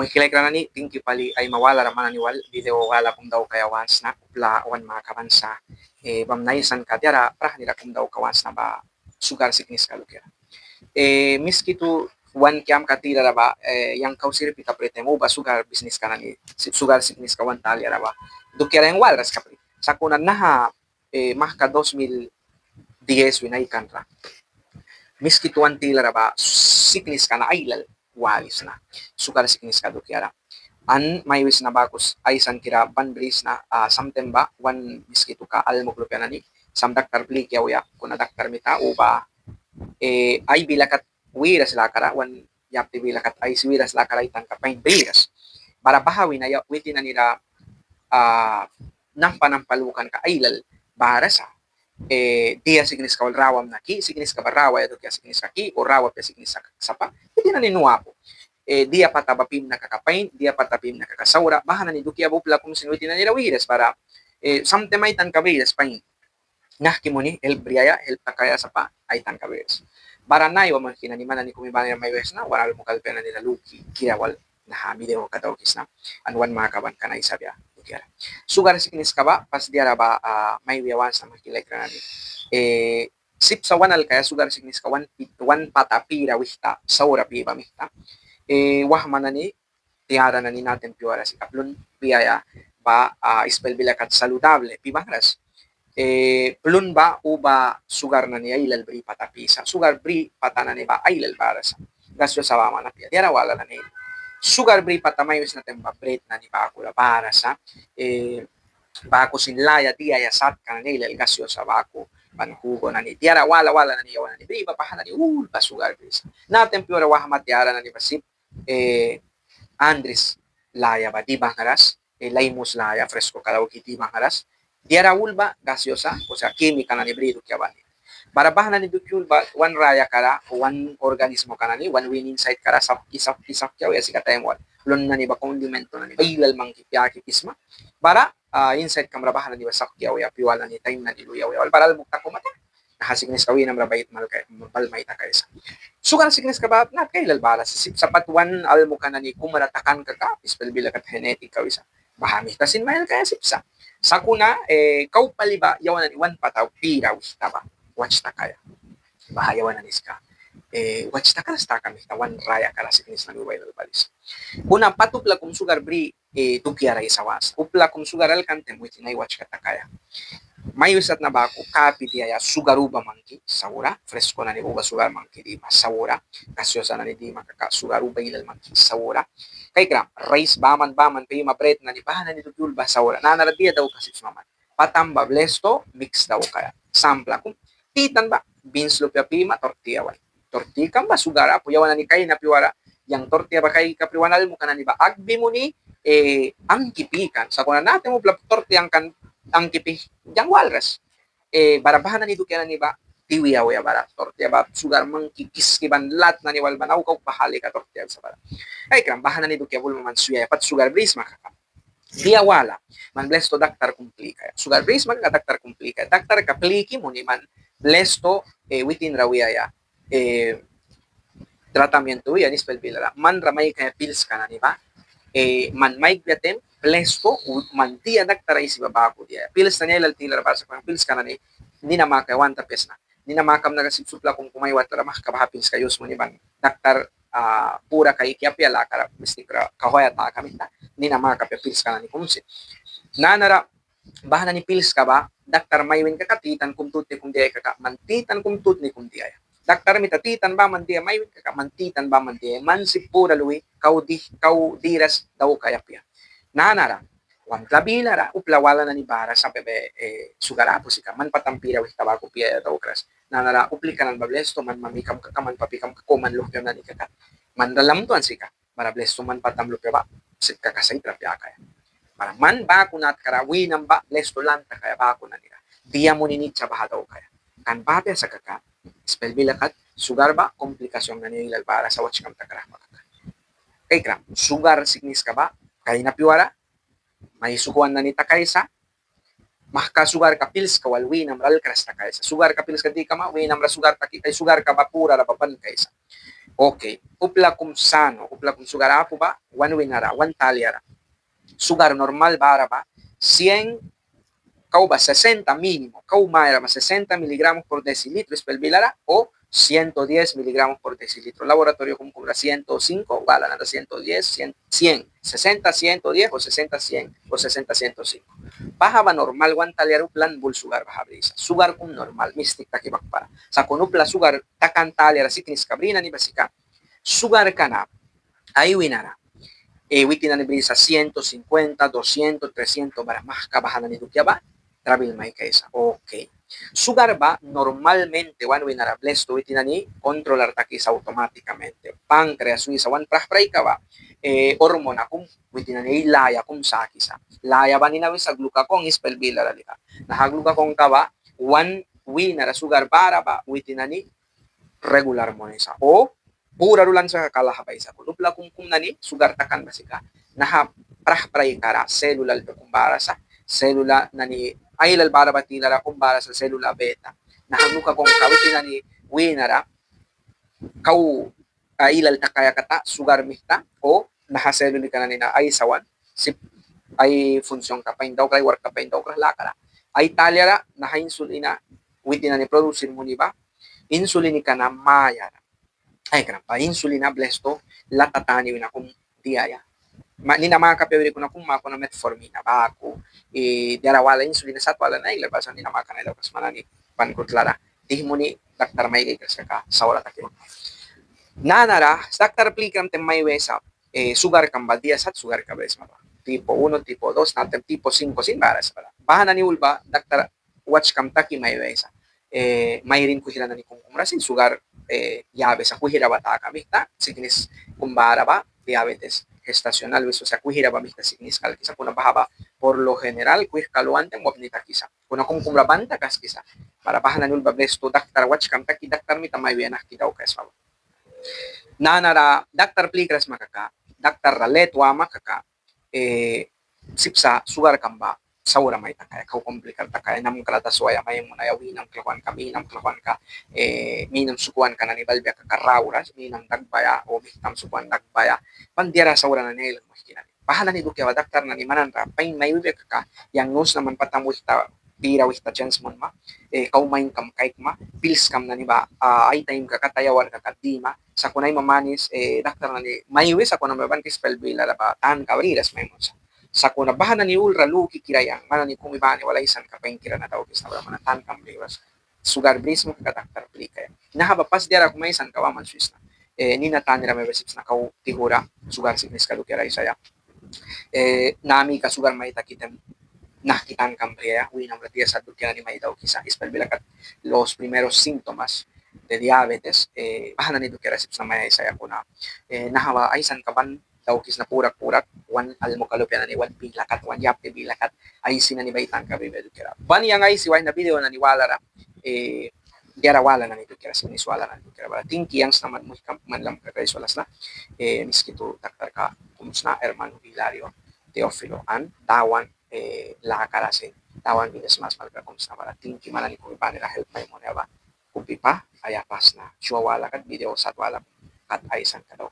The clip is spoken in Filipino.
Muikilay ka na ni tingki pali ay mawala raman ni wal video wala kum daw kaya once na upla wan mga kabansa bamnaisan ka tiara prah nila kum daw kawans na ba sugar sickness kalukira. Miski tu wan kiam katira raba yang kau sirip ita prete mo ba sugar business ka na ni sugar sickness ka wan tali raba dukira yang walras ka pri sakuna naha mahka 2010 winaikan ra miski tuan tila raba sickness ka na ailal walis na sugar sickness ka dukira an may wis na bakus aisan kira banbris na samtem ba wan miski tu ka almoglopia na ni sam daktar bli kya uya kuna daktar mita uba ay bilakat wiras lakara wan yapti bilakat ay wiras lakara itang kapain biras para bahawi na witi na nila nampalukan ka ailal para sa dia signis ka rawam na ki signis ka barawa ito kaya signis ka ki o rawa kaya signis ka sapa hindi na ninuwa po dia patabapim na kakapain dia patapim na kakasaura bahan na ni dukia bupla kung sinuiti na nila wiras para samtemay tan kabiras pain nah kimuni help briaya help takaya sapa ay tan kabiras baranay wa man kinaniman ni kumibana may wes na wala mo kalpena nila luki kaya wal na video kataw kisna anwan makaban kanay sabya kaya sugar sickness ka ba pas dia ba may wiyawan sa makilay ka nani sip sa wanal kaya sugar sickness ka wan patapira wihta saura pi ba mihta wah manani tiara na ni natin piwara si kaplun piyaya ba spell bilakat saludable pibangras plun ba uba sugar na ni ailal bri patapisa sugar bri patana ni ba ailal para sa gasyo sa wama na piya tiara wala na ni sugar bri patamayos na temba bread na ni bakula para sa bako sinlaya tiya yasat ka na nila gasyo sa bako panhugo na ni tiara wala na ni yawan na ni bri papahan na ni pa sugar bri natin piora wahamat tiara na ni basip Andres laya ba di bangaras laimus laya fresco kalaw kiti bangaras tiara ulba gaseosa o sea química na ni bri kya ba barabahan na ni dukyul ba one raya kara one organismo kana ni one winning site kara sa isak kya ya sikatay mo lon na ni ba condimento na ni ilal mang kipya kisma bara inside kam rabahan na ni ba sakya ya piwala ni time na ni luya wal para mukta ko mata nakasignis kawin na mabait mal kay malmay ta kaysa sugar sickness ka ba na kay lalbala sapat one almo kana ni kumaratakan ka ka spell bila kat genetic kawisa bahami tasin mail kaya sipsa sakuna kau paliba yawan ni one pataw piraw taba watch ta kaya bahayawan na niska watch ta karas ta kami tawan raya karas inis na nuway balis una patupla kung sugar bri tugyara isawas upla kung sugar alkante mo itinay watch ka ta kaya may usat na ba ako kapi diya sugaruba mangki saura fresco na ni uba sugar mangki di saura kasyosa na ni di makaka sugaruba ilal mangki saura kay gram rice baman payo mapret na ni bahan na ni tugyul ba saura nanaradiya daw kasi sumaman patamba blesto mix daw kaya sampla kung titan ba beans lupya pima tortilla wan tortilla kan ba sugar apo yawan ni kay na piwara yang tortilla ba kay kapriwanal mo kanan ba agbi mo ni ang kipikan sa kunan natin mo tortilla kan ang kipi yang walras barabahan na ni dukya ni ba tiwiyaw ya bara tortilla ba sugar mang kikis kiban lat na ni wal banaw ka pahali ka tortilla sa bara ay kan bahan na ni dukya bul man suya pat sugar bris makaka dia wala man bless to daktar kumplika sugar bris magka daktar kumplika daktar kapliki mo ni man blesto within rawiyaya tratamiento yan is pelbilala man ramay kaya pills ka na ni ba man may gatem blesto man tiya daktara isi babako dia pills na niya ilal tila para sa kung pills ka na ni na maka 1 tapes na ni na makam na kasi supla kung kumaywat para makakabaha pills kayos mo ni ban daktar pura kay kiapyala kara mistik kahoya ta kami ta ni na makapya pills ka na ni kumsit nanara bahan na ni pills ka ba daktar maywin ka katitan kumtut ni kung diay ka mantitan kumtut ni kung diay daktar mitatitan ba man diay maywin ka mantitan ba man diay man si pura luwi kau diras daw kayapya nanara wan klabila ra uplawala na ni bara sa bebe sugarapo si ka man patampira wit tabako piya daw kras nanara upli ka nan bablesto man mamikam ka man papikam ka man lupyo na ni ka man dalam tuan si ka para blesto man patamlupyo ba sit ka kasay trapya kaya para man ba kunat karawi ng ba lesto lang ta kaya ba na nila diya mo ninit sa bahadaw kaya kan papya sa kaka spell bilakat sugar ba komplikasyon na nilal para sa watch kam takara makaka kay kram sugar sickness ka ba kay napiwara may sukuan na ni takaysa mahka sugar ka pills ka walwi nam ral kras takaysa sugar ka pills ka di ka ma wi nam ra sugar takitay sugar ka ba pura ra papan kaysa Okay. Upla kum sano, upla kum sugar apu ba, 1 winara, 1 talyara. Sugar normal bara ba, 100 cauba 60 mínimo, caumaera más 60 miligramos por decilitro espelvilara o 110 miligramos por decilitro. Laboratorio como cubra 105, bala nada 110, 100, 100, 60, 110 o 60, 100 o 60, 105. Baja ba normal, wan taliar plan bul sugar baja brisa. Sugar kum normal, mistik taki bakpara. Sa kunupla sugar takan taliar siknis kabrina ni basika. Sugar kana, ay winara. Witin na brisa 150, 200, 300 para más kabahan ni dukya ba? Travel may kaisa. Okay. Sugar ba, normalmente, one winarables to itinani, controlar takis automáticamente. Pancreas, suisa, one prahpray ka ba, hormona kung witinani laya kung sakisa. Laya ba ninawi sa glukakong ispelbila lalika. Nahaglukakong ka ba, one winara sugar para ba, witinani regular mo nisa. O, pura rulan sa kalahabay sa kulupla kung nani, sugar takan basika. Naha prahpray kara, cellular kumbara sa selula nani ay lalbara batilara kumbara sa selula beta. Nahanuka kong kawiti nani winara kau ilal takaya kata sugar mihta o nahaseluli ka na nina ay sawan si ay funksyon ka pain daw kay work ka pain daw lakara ay talyara naha-insulina witi na ni produce mo ni ba insulini ka na mayara ay kenapa insulina blesto latatani na kung diaya nina mga kapewiri ko na kung mako na metformina ba ako diara wala insulina sa wala na ilabas nina maka na ilabas manani pankutlara di mo ni daktar may kay ka sa wala takyo nanara daktar plikam tem may wesa sugar kambaldia sat sugar kabres ma tipo 1 tipo 2 natem tipo 5 sin baras para bahana ni ulba daktar watch kam taki may wesa may rin ko hila na ni kung kumrasin sugar yabe sa kuhira bata kami ta signis kumbara ba diabetes gestacional o sea kuhira ba mita signis kal kisa kuna bahaba por lo general kuih kaluante mo nita kisa kuna kung kumrabanta kas kisa para bahana ni ulba blesto daktar watch kam taki daktar mita may wena kitaw kas nanara daktar plikras makaka daktar ralet wa makaka sipsa sugar kamba saura may takaya kau komplikar takaya nam kalata suaya may mo na yawinam klakuan ka minam klakuan ka minam sukuan ka na ni balbya ka karawras minam dagbaya o mitam sukuan dagbaya pandiara saura na nilang mahkinan pahala ni dukya daktar na ni mananra pain may bibya ka yang nos naman patamu ta pira wis ta chance mon ma kaumain kam kaik ma pills kam na ni ba ay time ka katayawan ka kadima sa kunay mamanis daktar na ni mayuwi sa kunang maban kispel bila la ba tan kabriras may mo sa kuna bahana ni ulra luki kirayang mana ni kung ibani wala isan ka pain kira na daw kis na mana tan kam briwas sugar bris mo ka daktar pli kaya nahaba pas diara kung may isan ka waman Swiss na ni natanira may basips na kau tihura sugar sickness ka dukira isaya nami ka sugar may takitem nakitan cambrea, winam retias at ni may daw kisa ispelbilakat los primeros síntomas de diabetes bahanan nito kaya resip sa may saya ko na nahawa ay san kaban daw kis na purak-purak wan almo kalupyan ni wan bilakat wan yapte bilakat ay sinanibaitan ka bibedo kira bani yang ay siway na video na niwala ra diara wala na nito kira siniswala na nito kira ba tingki yang naman mo man lam ka walas na miskito taktar ka kumusna hermano Hilario Teofilo an tawan lakakarase tawan binas mas malka kung sa para tingki manani kung iba nila help may mo ba kupi pa ayapas na chua wala kat video sa wala kat ay isang kadaw